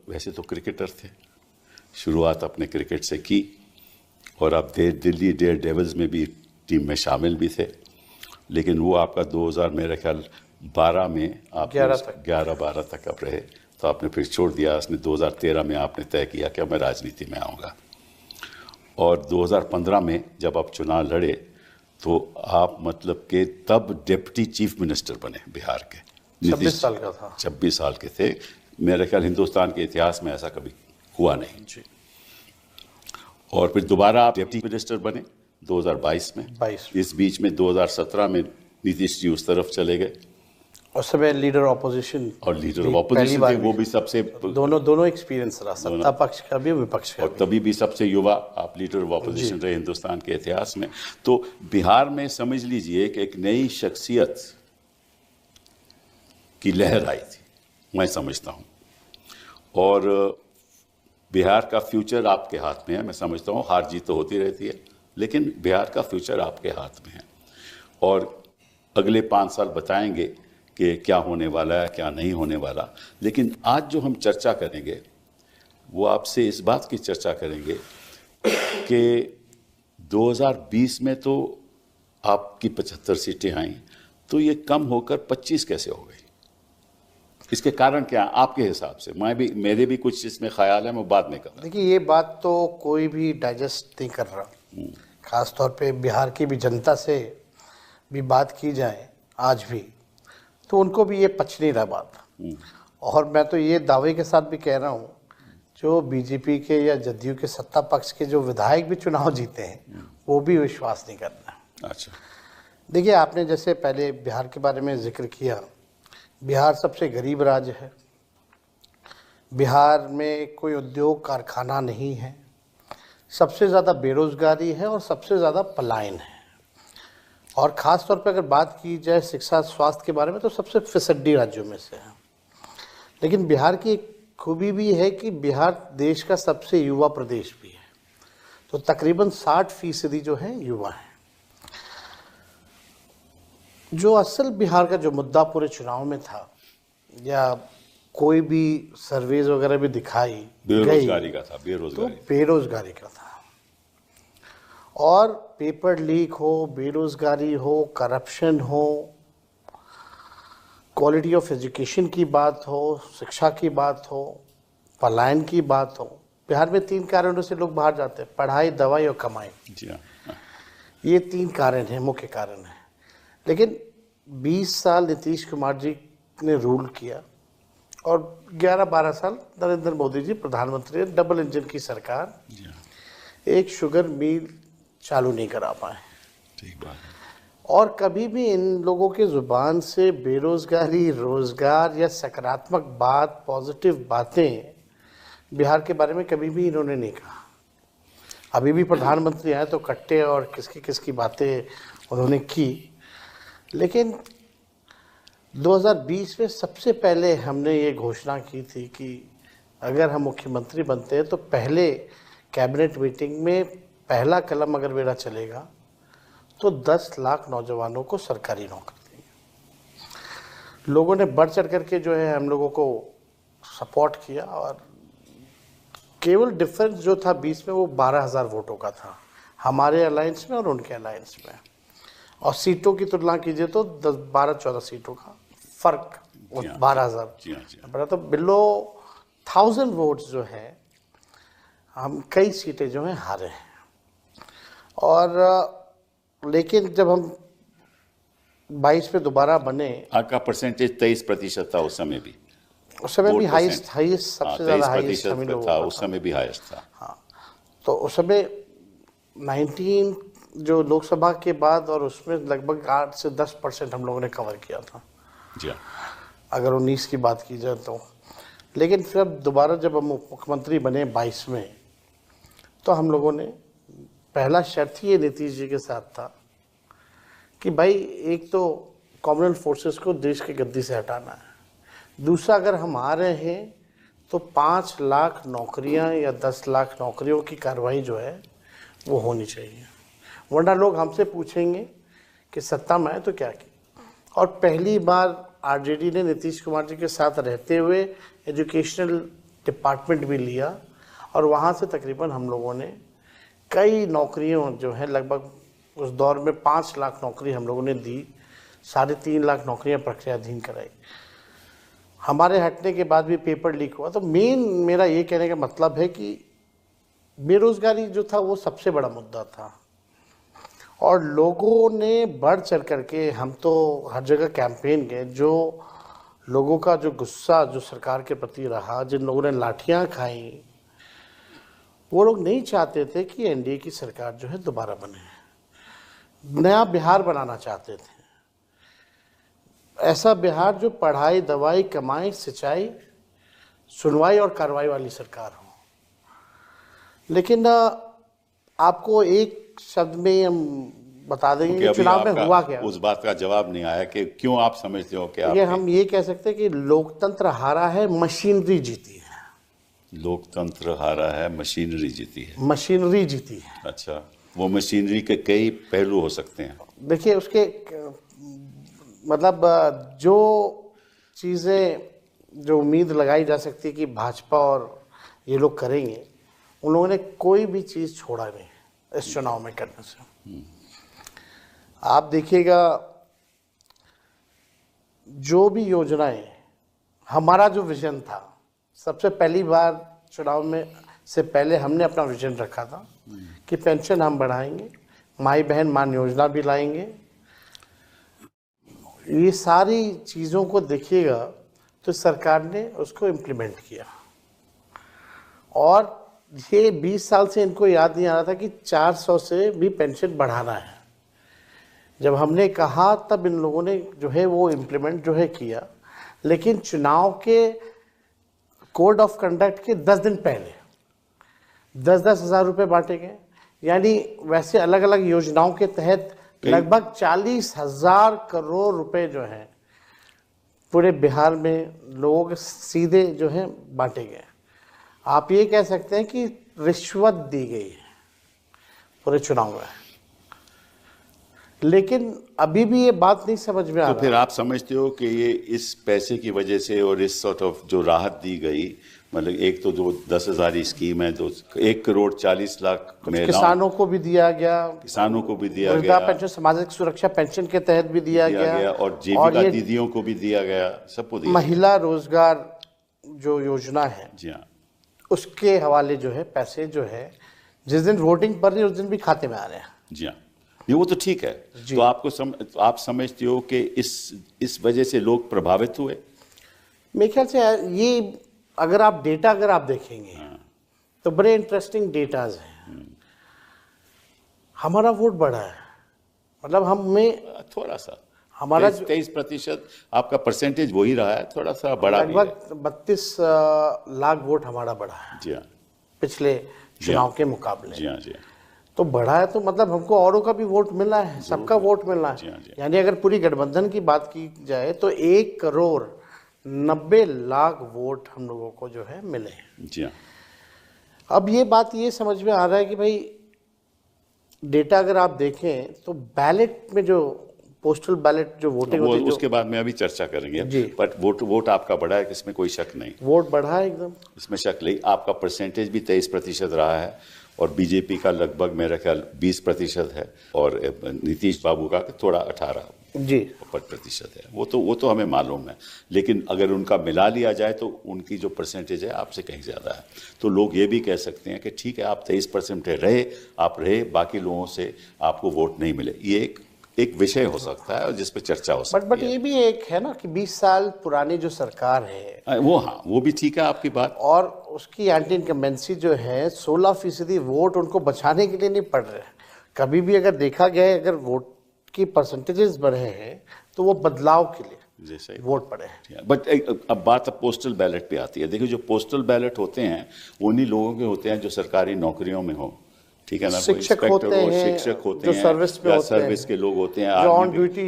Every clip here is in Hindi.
वैसे तो क्रिकेटर थे, शुरुआत अपने क्रिकेट से की और आप दिल्ली डेयर डेविल्स में भी टीम में शामिल भी थे, लेकिन वो आपका 2000 मेरे ख्याल 12 में आप 11-12 तक आप रहे, तो आपने फिर छोड़ दिया। उसने 2013 में आपने तय किया कि मैं राजनीति में आऊँगा, और 2015 में जब आप चुनाव लड़े तो आप मतलब कि तब डिप्टी चीफ मिनिस्टर बने बिहार के। 26 साल का था। 26 साल के थे। मेरे ख्याल हिंदुस्तान के इतिहास में ऐसा कभी हुआ नहीं जी। और फिर दोबारा आप डिप्टी मिनिस्टर बने 2022 में। इस बीच में 2017 में नीतीश जी उस तरफ चले गए, उस समय लीडर ऑपोजिशन और लीडर ऑफ ऑपोजिशन थे, वो भी सबसे दोनों एक्सपीरियंस रहा, सत्ता पक्ष का भी विपक्ष का और भी। तभी भी सबसे युवा आप लीडर ऑफ ऑपोजिशन रहे हिंदुस्तान के इतिहास में। तो बिहार में समझ लीजिए कि एक नई शख्सियत की लहर आई थी, मैं समझता हूँ, और बिहार का फ्यूचर आपके हाथ में है। मैं समझता हूँ हार जीत तो होती रहती है, लेकिन बिहार का फ्यूचर आपके हाथ में है, और अगले 5 साल बताएंगे कि क्या होने वाला है, क्या नहीं होने वाला। लेकिन आज जो हम चर्चा करेंगे वो आपसे इस बात की चर्चा करेंगे कि 2020 में तो आपकी 75 सीटें आईं, तो ये कम होकर 25 कैसे हो गई? इसके कारण क्या आपके हिसाब से? मेरे भी कुछ इसमें ख्याल है, मैं बाद में कहूँगा। देखिए, ये बात तो कोई भी डाइजेस्ट नहीं कर रहा, खास तौर पे बिहार की भी जनता से भी बात की जाए आज भी, तो उनको भी ये पच नहीं रहा बात। और मैं तो ये दावे के साथ भी कह रहा हूँ, जो बीजेपी के या जदयू के सत्ता पक्ष के जो विधायक भी चुनाव जीते हैं वो भी विश्वास नहीं करना। अच्छा, देखिए, आपने जैसे पहले बिहार के बारे में जिक्र किया, बिहार सबसे गरीब राज्य है, बिहार में कोई उद्योग कारखाना नहीं है, सबसे ज़्यादा बेरोजगारी है और सबसे ज़्यादा पलायन है। और ख़ास तौर पर अगर बात की जाए शिक्षा स्वास्थ्य के बारे में तो सबसे फिसड्डी राज्यों में से है। लेकिन बिहार की एक खूबी भी है कि बिहार देश का सबसे युवा प्रदेश भी है, तो तकरीबन 60% जो है युवा हैं। जो असल बिहार का जो मुद्दा पूरे चुनाव में था, या कोई भी सर्वेज वगैरह भी दिखाई बेरोजगारी का था, बेरोजगारी का था। और पेपर लीक हो, बेरोजगारी हो, करप्शन हो, क्वालिटी ऑफ एजुकेशन की बात हो, शिक्षा की बात हो, पलायन की बात हो, बिहार में 3 कारणों से लोग बाहर जाते हैं: पढ़ाई, दवाई और कमाई। ये 3 कारण हैं, मुख्य कारण हैं। लेकिन 20 साल नीतीश कुमार जी ने रूल किया और 11-12 साल नरेंद्र मोदी जी प्रधानमंत्री, डबल इंजन की सरकार, एक शुगर मिल चालू नहीं करा पाए। ठीक बात है। और कभी भी इन लोगों के ज़ुबान से बेरोजगारी, रोजगार या सकारात्मक बात, पॉजिटिव बातें बिहार के बारे में कभी भी इन्होंने नहीं कहा। अभी भी प्रधानमंत्री आए तो कट्टे और किसकी किसकी बातें उन्होंने की। लेकिन 2020 में सबसे पहले हमने ये घोषणा की थी कि अगर हम मुख्यमंत्री बनते हैं तो पहले कैबिनेट मीटिंग में पहला कलम अगर मेरा चलेगा तो 10 लाख नौजवानों को सरकारी नौकरी देंगे। लोगों ने बढ़ चढ़ करके जो है हम लोगों को सपोर्ट किया, और केवल डिफरेंस जो था 20 में वो 12,000 वोटों का था, हमारे अलायंस में और उनके अलायंस में। और सीटों की तुलना कीजिए तो 12-14 सीटों का फर्क, 12,000 बड़ा, तो बिलो 1000 वोट्स जो है हम कई सीटें जो हैं हारे हैं। और लेकिन जब हम 22 में दोबारा बने, आपका परसेंटेज 23% था उस समय भी। उस समय भी हाईएस्ट सबसे ज़्यादा हाईएस्ट था उस समय भी हाईएस्ट था। हाँ, तो उस समय 19 जो लोकसभा के बाद, और उसमें लगभग 8 से 10% हम लोगों ने कवर किया था जी, अगर 19 की बात की जाए तो। लेकिन फिर दोबारा जब हम मुख्यमंत्री बने 22 में, तो हम लोगों ने पहला शर्त ही नीतीश जी के साथ था कि भाई एक तो कॉमनवेल्थ फोर्सेस को देश की गद्दी से हटाना है, दूसरा अगर हम आ रहे हैं तो 5 लाख नौकरियां या 10 लाख नौकरियों की कार्रवाई जो है वो होनी चाहिए, वरना लोग हमसे पूछेंगे कि सत्ता में आए तो क्या की। और पहली बार आरजेडी ने नीतीश कुमार जी के साथ रहते हुए एजुकेशनल डिपार्टमेंट भी लिया और वहाँ से तकरीबन हम लोगों ने कई नौकरियों जो है लगभग उस दौर में 5 लाख नौकरी हम लोगों ने दी, 3.5 लाख नौकरियां प्रक्रियाधीन कराई। हमारे हटने के बाद भी पेपर लीक हुआ। तो मेन मेरा ये कहने का मतलब है कि बेरोजगारी जो था वो सबसे बड़ा मुद्दा था और लोगों ने बढ़ चढ़ करके, हम तो हर जगह कैंपेन गए, जो लोगों का जो गुस्सा जो सरकार के प्रति रहा, जिन लोगों ने लाठियां खाई, वो लोग नहीं चाहते थे कि एनडीए की सरकार जो है दोबारा बने, नया बिहार बनाना चाहते थे, ऐसा बिहार जो पढ़ाई, दवाई, कमाई, सिंचाई, सुनवाई और कार्रवाई वाली सरकार हो। लेकिन आपको एक शब्द में हम बता देंगे कि चुनाव में हुआ क्या। उस बात का जवाब नहीं आया कि क्यों आप समझते हो कि ये हम ये कह सकते हैं कि लोकतंत्र हारा है, मशीनरी जीती है। लोकतंत्र हारा है, मशीनरी जीती है। मशीनरी जीती है। अच्छा, वो मशीनरी के कई पहलू हो सकते हैं। देखिए, उसके मतलब जो चीज़ें जो उम्मीद लगाई जा सकती है कि भाजपा और ये लोग करेंगे, उन लोगों ने कोई भी चीज़ छोड़ा नहीं इस चुनाव में करने से। आप देखिएगा, जो भी योजनाएं, हमारा जो विजन था, सबसे पहली बार चुनाव में से पहले हमने अपना विजन रखा था कि पेंशन हम बढ़ाएंगे, माई बहन मान योजना भी लाएंगे। ये सारी चीज़ों को देखिएगा तो सरकार ने उसको इम्प्लीमेंट किया और ये 20 साल से इनको याद नहीं आ रहा था कि 400 से भी पेंशन बढ़ाना है। जब हमने कहा तब इन लोगों ने जो है वो इम्प्लीमेंट जो है किया, लेकिन चुनाव के कोड ऑफ कंडक्ट के 10 दिन पहले 10-10 हज़ार रुपये बांटे गए। यानी वैसे अलग अलग योजनाओं के तहत लगभग 40,000 करोड़ रुपए जो हैं पूरे बिहार में लोगों के सीधे जो है बांटे गए। आप ये कह सकते हैं कि रिश्वत दी गई है पूरे चुनाव में, लेकिन अभी भी ये बात नहीं समझ में आ रहा। तो फिर आप समझते हो कि ये इस पैसे की वजह से और इस सॉर्ट ऑफ जो राहत दी गई, मतलब एक तो जो 10,000 स्कीम है, जो 1 करोड़ 40 लाख किसानों को भी दिया गया, किसानों को भी दिया गया, पेंशन, सामाजिक सुरक्षा पेंशन के तहत भी दिया गया और जीविका दीदियों को भी दिया गया, सबको दिया। महिला रोजगार जो योजना है, जी हाँ, उसके हवाले जो है पैसे जो है जिस दिन वोटिंग पड़ रही है उस दिन भी खाते में आ रहे हैं। जी हाँ, ये वो तो ठीक है। तो आप समझते हो कि इस वजह से लोग प्रभावित हुए? मेरे ख्याल से ये अगर आप देखेंगे तो बड़े इंटरेस्टिंग डेटाज हैं। हमारा वोट बढ़ा है, मतलब हमें थोड़ा सा, हमारा 23% आपका परसेंटेज वही रहा है, थोड़ा सा बढ़ा भी है। लगभग 32 लाख वोट हमारा बढ़ा है। जी हाँ, पिछले चुनाव के मुकाबले। जी हाँ, जी हाँ। तो बढ़ा है तो मतलब हमको औरों का भी वोट मिला है, सबका वोट मिला है। यानी अगर पूरी गठबंधन की बात की जाए तो 1 करोड़ 90 लाख वोट हम लोगों को जो है मिले हैं। जी हाँ। अब ये बात ये समझ में आ रहा है कि भाई डेटा अगर आप देखें तो बैलेट में जो पोस्टल बैलेट जो वोटिंग होती है, उसके बाद में अभी चर्चा करेंगे जी। बट वोट आपका बढ़ा है, इसमें कोई शक नहीं। वोट बढ़ा है एकदम, इसमें शक नहीं। आपका परसेंटेज भी 23% रहा है और बीजेपी का लगभग मेरा ख्याल 20% है और नीतीश बाबू का थोड़ा 18% है। वो तो हमें मालूम है, लेकिन अगर उनका मिला लिया जाए तो उनकी जो परसेंटेज है आपसे कहीं ज़्यादा है। तो लोग ये भी कह सकते हैं कि ठीक है, आप 23% रहे, बाकी लोगों से आपको वोट नहीं मिले। ये एक विषय हो सकता है और जिस पे चर्चा हो सकती है। बट ये भी एक है ना कि 20 साल पुरानी जो सरकार है वो भी ठीक है आपकी बात। और उसकी एंटी इनकम्बेंसी जो है 16% वोट उनको बचाने के लिए नहीं पड़ रहे। कभी भी अगर देखा गया है, अगर वोट की परसेंटेजेस बढ़े हैं तो वो बदलाव के लिए जैसे वोट पड़े हैं। बट अब बात पोस्टल बैलेट पे आती है। देखिए, जो पोस्टल बैलेट होते हैं उन्हीं लोगों के होते हैं जो सरकारी नौकरियों में हो, ठीक है ना, शिक्षक होते हैं, जो सर्विस के लोग होते हैं, जो ऑन ड्यूटी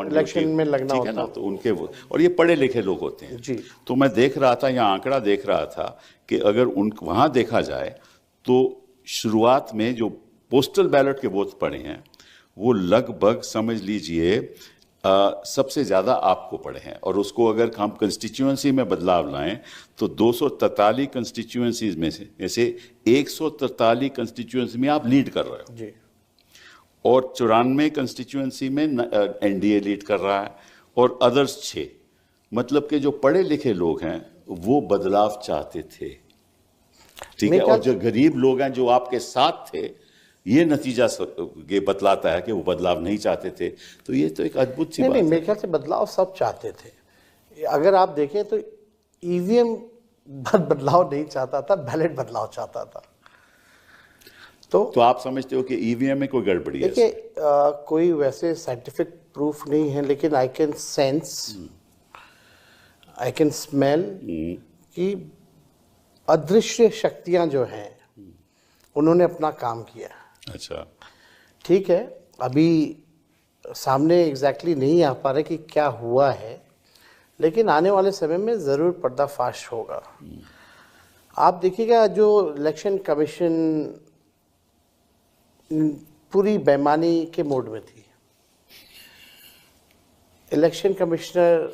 इलेक्शन में लगना होता है ना, तो उनके और ये पढ़े लिखे लोग होते हैं जी। तो मैं देख रहा था, यहाँ आंकड़ा देख रहा था कि अगर वहाँ देखा जाए तो शुरुआत में जो पोस्टल बैलेट के वोट पड़े हैं वो लगभग समझ लीजिए सबसे ज़्यादा आपको पड़े हैं, और उसको अगर हम कंस्टिट्यूएंसी में बदलाव लाएं तो 243 कंस्टिट्यूएंसीज में से 143 कंस्टिट्यूएंसी में आप लीड कर रहे हो जी, और 94 कंस्टिट्यूएंसी में एनडीए लीड कर रहा है और अदर्स 6। मतलब कि जो पढ़े लिखे लोग हैं वो बदलाव चाहते थे, ठीक है, और जो गरीब लोग हैं जो आपके साथ थे, ये नतीजा ये बतलाता है कि वो बदलाव नहीं चाहते थे। तो ये तो एक अद्भुत सी बात नहीं, है। मेरे ख्याल से बदलाव सब चाहते थे। अगर आप देखें तो ईवीएम बदलाव नहीं चाहता था, बैलेट बदलाव चाहता था। तो आप समझते हो कि ईवीएम में कोई गड़बड़ी है? देखिए, कोई वैसे साइंटिफिक प्रूफ नहीं है, लेकिन I can sense, I can smell कि अदृश्य शक्तियां जो हैं उन्होंने अपना काम किया। अच्छा, ठीक है, अभी सामने एग्जैक्टली नहीं आ पा रहे कि क्या हुआ है, लेकिन आने वाले समय में ज़रूर पर्दाफाश होगा। आप देखिएगा, जो इलेक्शन कमीशन पूरी बेईमानी के मोड में थी। इलेक्शन कमिश्नर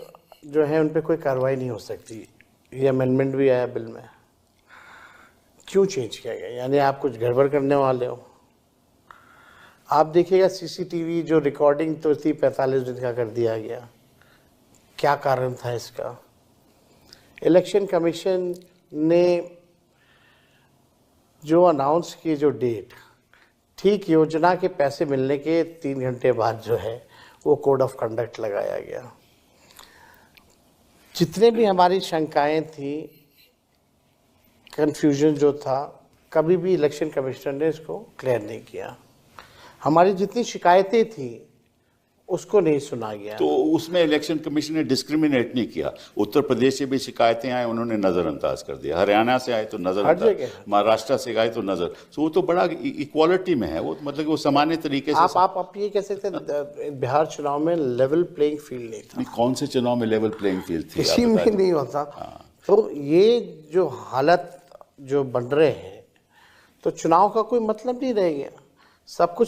जो है उन पे कोई कार्रवाई नहीं हो सकती। ये अमेंडमेंट भी आया बिल में। क्यों चेंज किया गया? यानी आप कुछ गड़बड़ करने वाले हो। आप देखिएगा सीसीटीवी जो रिकॉर्डिंग तो थी 45 दिन का कर दिया गया। क्या कारण था इसका? इलेक्शन कमीशन ने जो अनाउंस की जो डेट, ठीक योजना के पैसे मिलने के 3 घंटे बाद जो है वो कोड ऑफ कंडक्ट लगाया गया। जितने भी हमारी शंकाएं थी, कन्फ्यूजन जो था, कभी भी इलेक्शन कमिश्नर ने इसको क्लियर नहीं किया। हमारी जितनी शिकायतें थी उसको नहीं सुना गया। तो उसमें इलेक्शन कमीशन ने डिस्क्रिमिनेट नहीं किया। उत्तर प्रदेश से भी शिकायतें आए, उन्होंने नज़रअंदाज कर दिया। हरियाणा से आए तो नज़रअंदाज, महाराष्ट्र से आए तो नज़र, तो वो तो बड़ा इक्वालिटी में है। वो मतलब कि वो सामान्य तरीके से आप ये कह सकते हैं बिहार चुनाव में लेवल प्लेइंग फील्ड नहीं था। कौन से चुनाव में लेवल प्लेइंग फील्ड थी? किसी में नहीं होता। तो ये जो हालत जो बन रहे हैं, तो चुनाव का कोई मतलब नहीं रह गया। सब कुछ